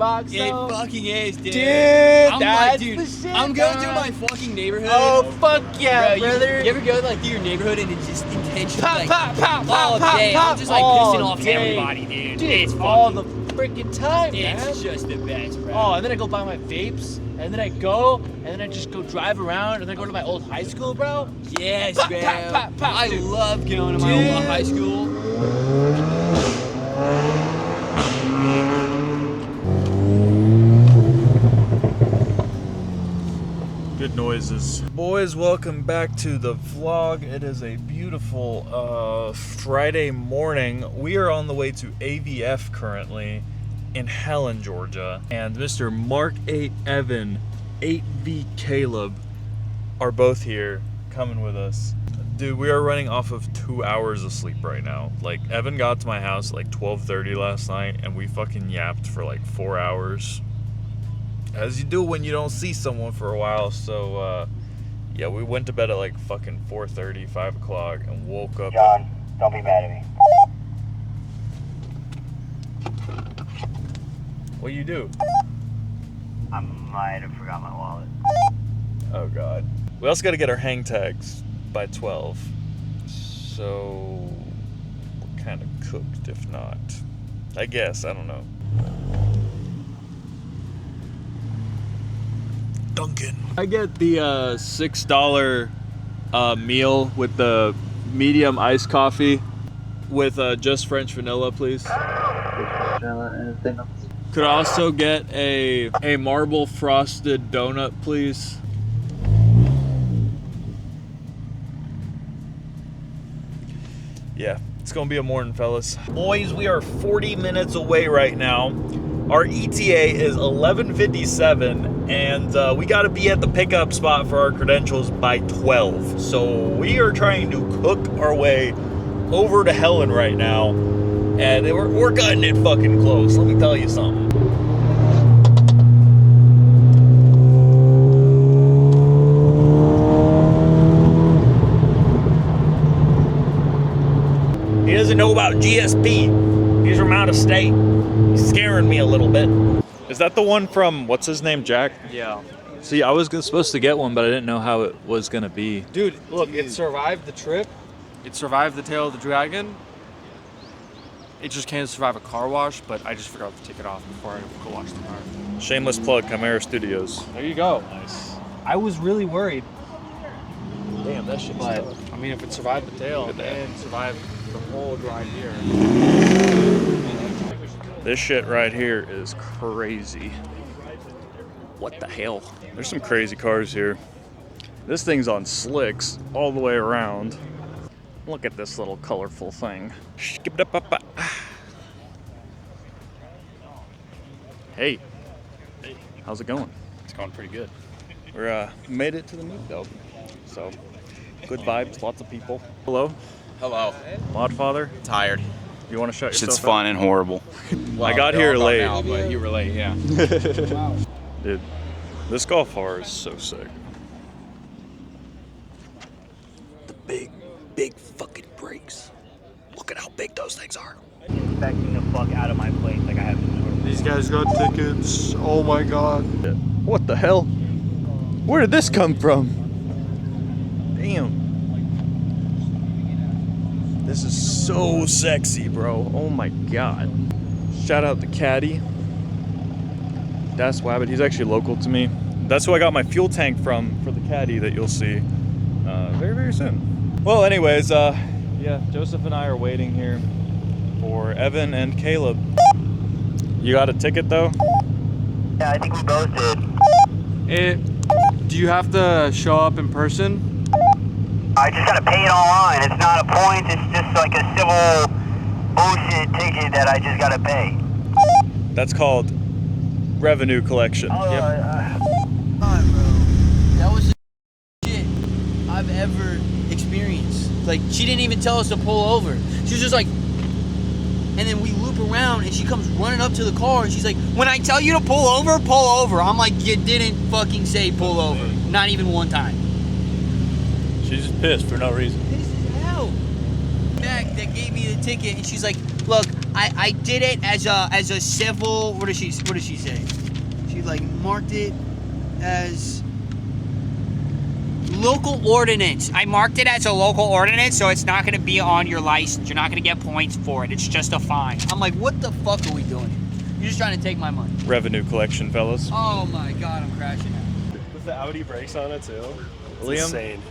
box, It though? fucking is, dude. That's dude, the shit, I'm going bro. through my fucking neighborhood. Oh, fuck yeah, bro, brother. You ever go like through your neighborhood and it's just intentionally Pop, like pop, pop, all pop, day? pop, I'm just like all pissing off day. everybody, dude. Dude, It's all fucking, the freaking time, man. it's just the best, bro. Oh, and then I go buy my vapes, and then I go, and then I just go drive around, and then go to my old high school, bro. Yes, Pop, bro. pop, pop, pop, I dude. love going to my old high school. Good noises. Boys, welcome back to the vlog. It is a beautiful Friday morning. We are on the way to AVF currently in Helen, Georgia. And Mr. Mark 8 Evan, 8V Caleb are both here coming with us. Dude, we are running off of 2 hours of sleep right now. Like, Evan got to my house at like 12:30 last night and we fucking yapped for like 4 hours. As you do when you don't see someone for a while. So, yeah, we went to bed at like fucking 4:30, 5 o'clock, and woke up. John, don't be mad at me. What you do? I might have forgot my wallet. Oh, God. We also got to get our hang tags by 12. So, we're kind of cooked if not. I guess, I don't know. Duncan. I get the $6 meal with the medium iced coffee with just French vanilla, please. Anything else? Could I also get a marble frosted donut, please? Yeah, it's gonna be a morning, fellas. Boys, we are 40 minutes away right now. Our ETA is 11:57, and we got to be at the pickup spot for our credentials by 12. So we are trying to cook our way over to Helen right now, and we're cutting it fucking close. Let me tell you something. He doesn't know about GSP. He's from out of state. He's scaring me a little bit. Is that the one from, what's his name, Jack? Yeah. See, I was supposed to get one, but I didn't know how it was gonna be. Dude, look, it survived the trip. It survived the tail of the dragon. It just can't survive a car wash, but I just forgot to take it off before I go wash the car. Shameless plug, Chimera Studios. There you go. Nice. I was really worried, Damn, that shit's but tough. I mean, if it survived the tail Look at that. and survived the whole drive here. This shit right here is crazy. What the hell? There's some crazy cars here. This thing's on slicks all the way around. Look at this little colorful thing. Hey. Hey. How's it going? It's going pretty good. We're made it to the meet though. So good vibes, lots of people. Hello, Hello. Modfather. Tired. You want to shut yourself Shit's fun and horrible. I got here late. Now, but you were late, yeah. Dude, this golf car is so sick. The big fucking brakes. Look at how big those things are. Backing the fuck out of my place like I have some sort of... These guys got tickets. Oh my god. What the hell? Where did this come from? Damn. This is so sexy, bro. Oh my god. Shout out to Caddy. Das Wabbit. He's actually local to me. That's who I got my fuel tank from for the Caddy that you'll see very, very soon. Well, anyways, yeah, Joseph and I are waiting here for Evan and Caleb. You got a ticket though? Yeah, I think we both did. Do you have to show up in person? I just gotta pay it online. It's not a point, it's just like a civil bullshit ticket that I just gotta pay. That's called revenue collection. Oh, Yep. God, bro. That was the shit I've ever experienced. Like, she didn't even tell us to pull over. She was just like, and then we loop around and she comes running up to the car and she's like, when I tell you to pull over, pull over. I'm like, you didn't fucking say pull over. Not even one time. She's just pissed for no reason. Pissed as hell. Back that gave me the ticket and she's like, look, I did it as a civil. What does she say? She like marked it as local ordinance. I marked it as a local ordinance, so it's not going to be on your license. You're not going to get points for it. It's just a fine. I'm like, what the fuck are we doing here? You're just trying to take my money. Revenue collection, fellas. Oh my god, I'm crashing out. With the Audi brakes on it too. It's Liam, insane.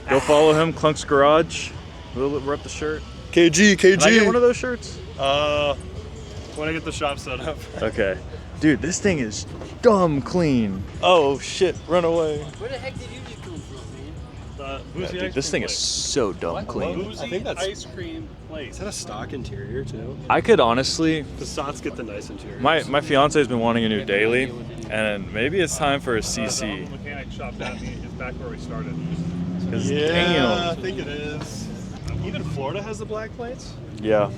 go follow him, Clunk's Garage. We'll rep the shirt. KG. Can I get one of those shirts? When I get the shop set up. Okay. Dude, this thing is dumb clean. Oh shit, run away. Where the heck did you just come from, man? Yeah, dude, this thing is so dumb clean. I think that's ice cream place. Is that a stock interior too? I could honestly, The Sots get the nice interior. my fiance has been wanting a new daily, and maybe it's time for a CC. Mechanic shop that is back where we started. 'Cause Yeah, damn. I think it is. Even Florida has the black plates. Yeah,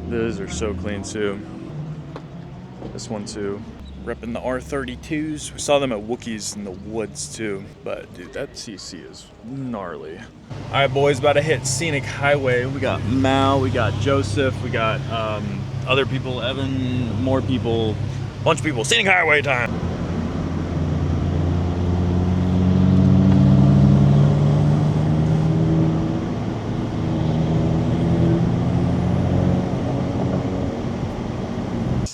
those are so clean too. This one too. Repping the R32s. We saw them at Wookiees in the woods too. But dude, that CC is gnarly. All right, boys, about to hit Scenic Highway. We got Mal, we got Joseph, we got other people, Evan, more people, bunch of people. Scenic Highway time.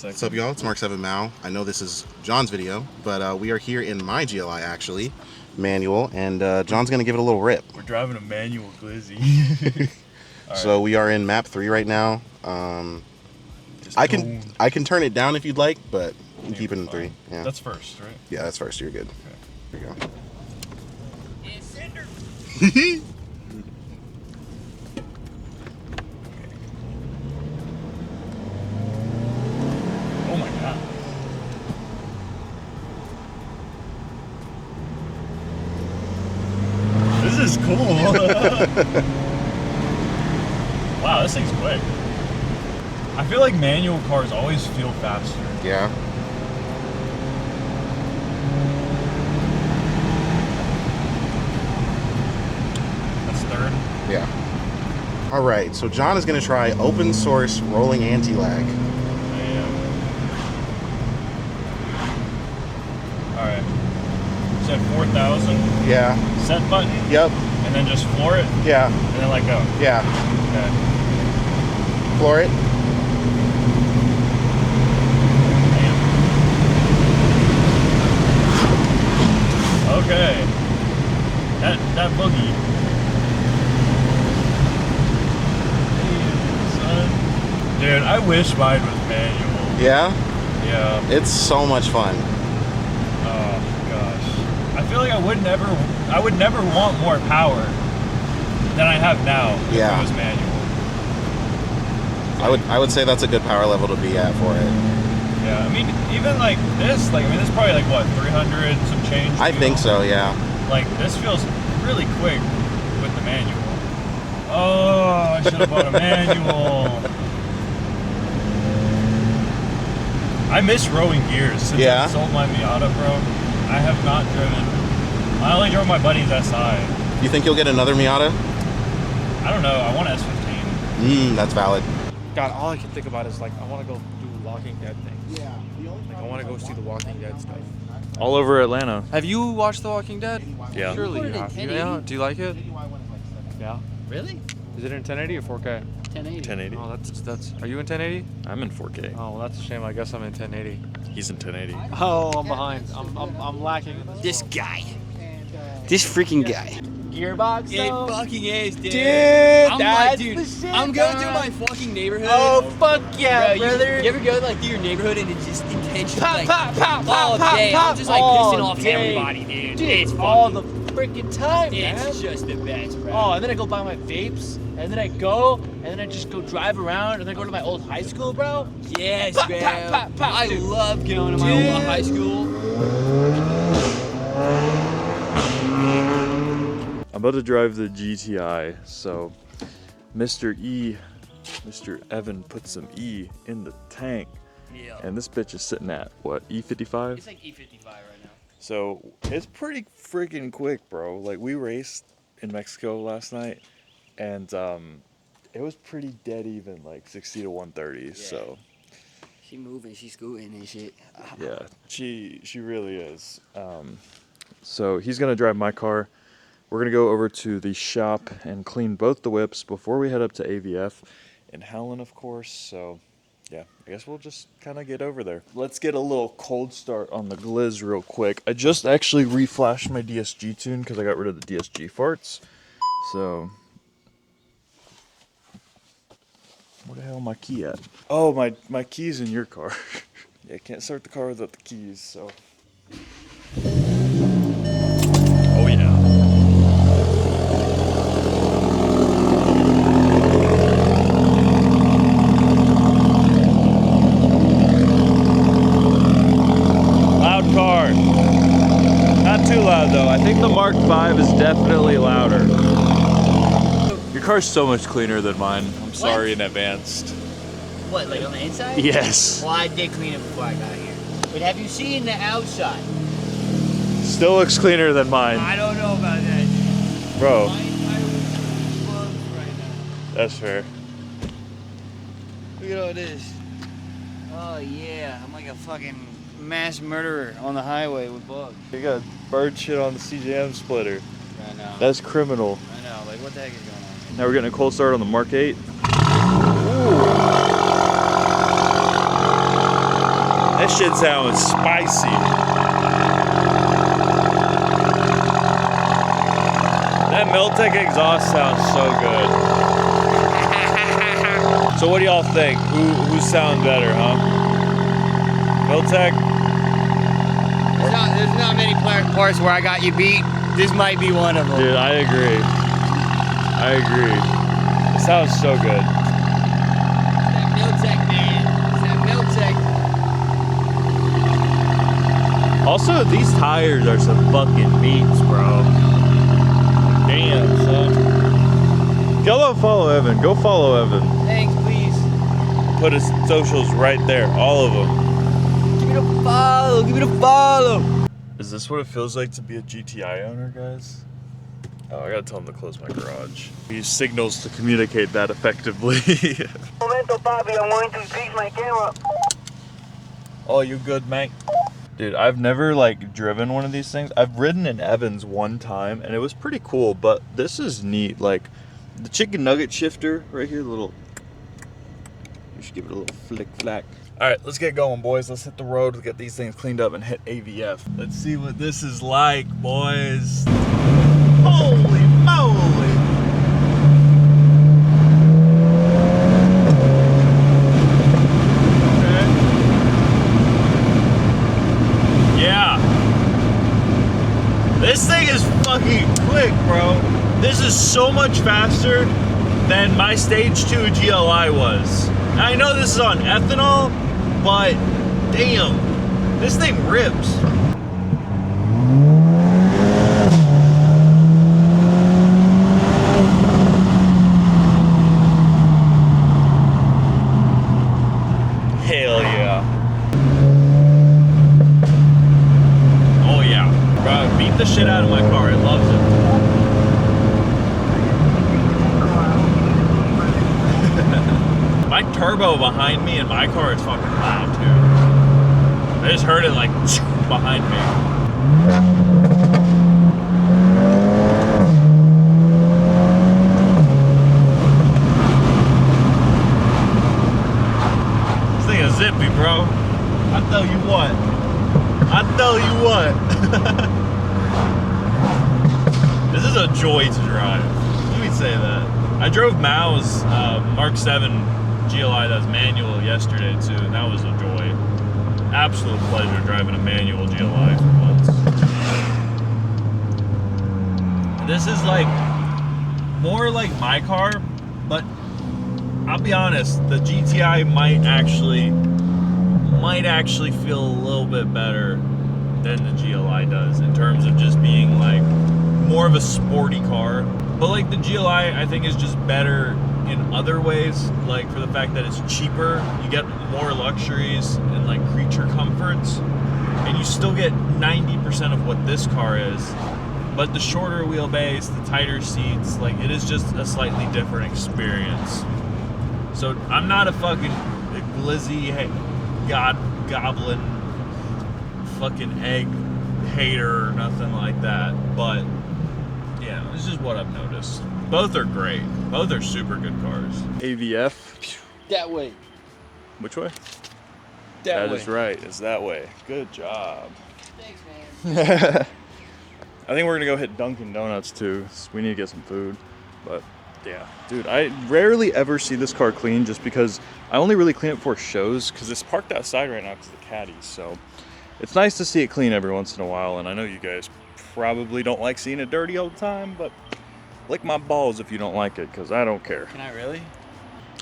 What's up, y'all? It's Mark 7 Mao. I know this is John's video, but we are here in my GLI, actually, manual, and John's going to give it a little rip. We're driving a manual glizzy. So we are in map 3 right now. I can turn it down if you'd like, but you can keep it in 3. Yeah. That's first, right? Yeah, that's first. You're good. Okay. There you go. Yeah, sender. Oh my god. This is cool. Wow, this thing's quick. I feel like manual cars always feel faster. Yeah. That's third. Yeah. All right, so John is going to try open source rolling anti-lag. Alright. Set 4,000. Yeah. Set button. Yep. And then just floor it. Yeah. And then let go. Yeah. Okay. Floor it. Okay. That boogie. Hey, son. Dude, I wish mine was manual. Yeah. Yeah. It's so much fun. Oh gosh. I feel like I would never want more power than I have now if Yeah. it was manual. I would say that's a good power level to be at for it. Yeah, I mean, even like this, this is probably like what, 300 some change? I think so, yeah. Like this feels really quick with the manual. Oh, I should have bought a manual. I miss rowing gears since Yeah. I sold my Miata, bro. I have not driven. I only drove my buddy's SI. You think you'll get another Miata? I don't know. I want S15. That's valid. God, all I can think about is like I want to go do Walking Dead things. Yeah. Like I want to go see the Walking Dead stuff. All over Atlanta. Have you watched The Walking Dead? Yeah. Surely you Recorded in have. 1080. Yeah. Do you like it? Yeah. Really? Is it in 1080 or 4K? 1080. 1080. Oh, that's. Are you in 1080? I'm in 4K. Oh, well, that's a shame. I guess I'm in 1080. He's in 1080. Oh, I'm behind. I'm lacking in This guy. This freaking guy. gearbox. It fucking is, dude. Dude, I'm that's like, dude, the shit, I'm going dog. through my fucking neighborhood. Oh fuck yeah, Bro, brother. You ever go like through your neighborhood and it's just intentionally Pop, like pop, pop, all pop, day, pop, I'm just like all pissing off to day. everybody, dude. It's all the fucking, freaking time, man. it's just the best, bro. Oh, and then I go buy my vapes, and then I go, and then I just go drive around, and then go to my old high school, bro. yes, Pop, bro. pop, pop, pop, I dude. love going to my Dude. old high school. I'm about to drive the GTI, so Mr. Evan put some E in the tank, Yeah. and this bitch is sitting at, what, E55? It's like E55 right now. So it's pretty freaking quick, bro. Like we raced in Mexico last night, and it was pretty dead even, like 60 to 130. So She moving, she scooting and shit. yeah, she really is. So he's gonna drive my car. We're gonna go over to the shop and clean both the whips before we head up to AVF in Howland, of course. So yeah, I guess we'll just kind of get over there. Let's get a little cold start on the Gliz real quick. I just actually reflashed my DSG tune because I got rid of the DSG farts. So where the hell my key at? Oh, my key's in your car. Yeah, I can't start the car without the keys, so. Oh yeah. Loud car. Not too loud though. I think the Mark V is definitely louder. Your car's so much cleaner than mine. I'm sorry in advance. What, like on the inside? Yes. Well, I did clean it before I got here. But have you seen the outside? Still looks cleaner than mine. I don't know about that. Bro, My entire is bugs right now. that's fair. Look at all this. Oh yeah, I'm like a fucking mass murderer on the highway with bugs. You got bird shit on the CJM splitter. I know. That's criminal. I know. Like, what the heck is going on? Now we're getting a cold start on the Mark 8. That shit sounds spicy. That Miltec exhaust sounds so good. So what do y'all think? Who sound better, huh? Miltec? There's not many parts where I got you beat. This might be one of them. Dude, I agree. I agree. It sounds so good. That Miltec, man. It's that Miltec. Also, these tires are some fucking meats, bro. Damn, son. Go follow Evan. Go follow Evan. Thanks, please. Put his socials right there, all of them. Give me the follow. Give me the follow. Is this what it feels like to be a GTI owner, guys? Oh, I gotta tell him to close my garage. We use signals to communicate that effectively. Momento, papi, I'm going to fix my camera. Oh, you good, man? Dude, I've never like driven one of these things. I've ridden in Evans one time and it was pretty cool, but this is neat. Like the chicken nugget shifter right here, the little, you should give it a little flick flack. All right, let's get going, boys. Let's hit the road, let's get these things cleaned up and hit AVF. Let's see what this is like, boys. Holy moly. This thing is fucking quick, bro. This is so much faster than my Stage 2 GLI was. Now, I know this is on ethanol, but damn, this thing rips. Hell yeah. Beat the shit out of my car. It loves it. My turbo behind me in my car is fucking loud too. I just heard it like behind me. This thing is zippy, bro. I tell you what. I tell you what. This is a joy to drive. Let me say that. I drove Mao's Mark 7 GLI that's manual yesterday too, and that was a joy. Absolute pleasure driving a manual GLI for once. This is like more like my car, but I'll be honest, the GTI might actually feel a little bit better than the GLI does in terms of just being like more of a sporty car. But like the GLI I think is just better in other ways, like for the fact that it's cheaper, you get more luxuries and like creature comforts, and you still get 90% of what this car is But the shorter wheelbase, the tighter seats, like it is just a slightly different experience. So I'm not a fucking glizzy goblin fucking egg hater or nothing like that, but yeah, this is what I've noticed. Both are great. Both are super good cars. AVF. That way. Which way? That That way. is right. It's that way. Good job. Thanks, man. I think we're gonna go hit Dunkin' Donuts too. We need to get some food. But yeah, dude, I rarely ever see this car clean just because I only really clean it for shows because it's parked outside right now because of the caddies. So it's nice to see it clean every once in a while. And I know you guys probably don't like seeing it dirty all the time, but lick my balls if you don't like it because I don't care. Can I really?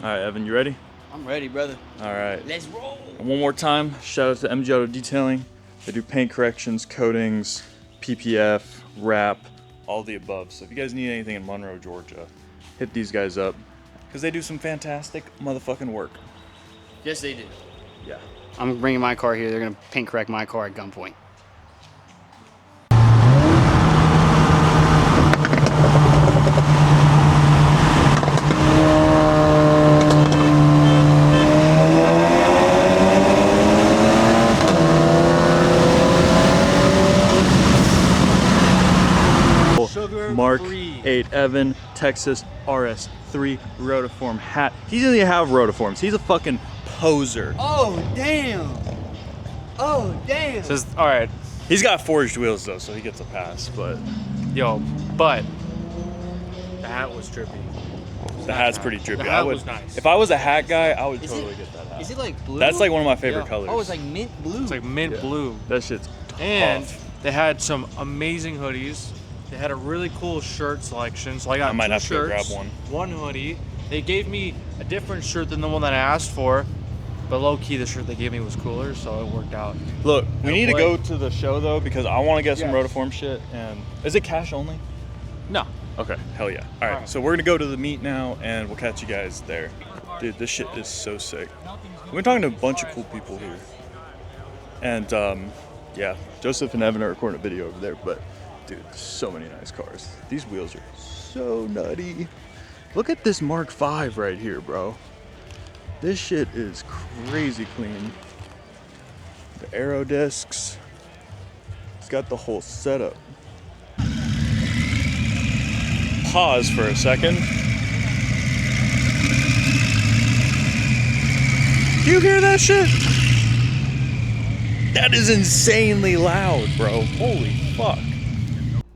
All right, Evan, you ready? I'm ready, brother. All right. Let's roll. And one more time, shout out to MG Auto Detailing. They do paint corrections, coatings, PPF, wrap, all the above. So if you guys need anything in Monroe, Georgia, hit these guys up because they do some fantastic motherfucking work. Yes, they do. Yeah. I'm bringing my car here. They're gonna paint correct my car at gunpoint. Mark 8 Evan, Texas RS3 rotiform hat. He doesn't even have rotiforms. He's a fucking poser. Oh damn! Oh damn! Says, all right, He's got forged wheels though, so he gets a pass. But yo, but the hat was trippy. the hat's pretty drippy. The I hat would, was nice. if I was a hat guy, I would Is totally it- get that hat. Is it like blue? That's like one of my favorite Yeah. colors. Oh, it's like mint blue. It's like mint Yeah. blue. That shit's And tough. they had some amazing hoodies. They had a really cool shirt selection. So I got I might two have to go shirts, grab one hoodie. They gave me a different shirt than the one that I asked for. But low key, the shirt they gave me was cooler, so it worked out. Look, we need to what? go to the show though because I want to get some Yeah. rotiform shit. And is it cash only? No. Okay, hell yeah. All right, Alright. so we're gonna go to the meet now, and we'll catch you guys there. Dude, this shit is so sick. We've been talking to a bunch of cool people here, and yeah, Joseph and Evan are recording a video over there. But dude, so many nice cars. These wheels are so nutty. Look at this Mark V right here, bro. This shit is crazy clean. The aero discs. It's got the whole setup. Pause for a second. Do you hear that shit? That is insanely loud, bro. Holy fuck.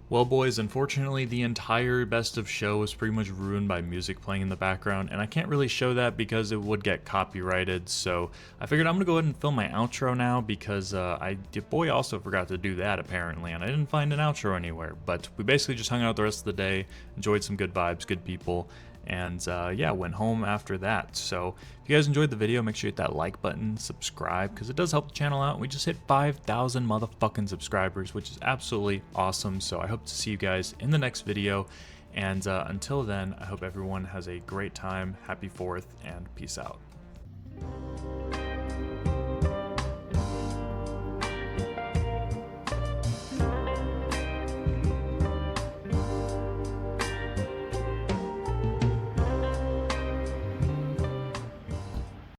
Well, boys, unfortunately, the entire best of show was pretty much ruined by music playing in the background, and I can't really show that because it would get copyrighted, so I figured I'm gonna go ahead and film my outro now because your boy also forgot to do that apparently, and I didn't find an outro anywhere, but we basically just hung out the rest of the day, enjoyed some good vibes, good people, and yeah, went home after that. So if you guys enjoyed the video, make sure you hit that like button, subscribe, because it does help the channel out. We just hit 5,000 motherfucking subscribers, which is absolutely awesome. So I hope to see you guys in the next video, and until then, I hope everyone has a great time, happy 4th, and peace out.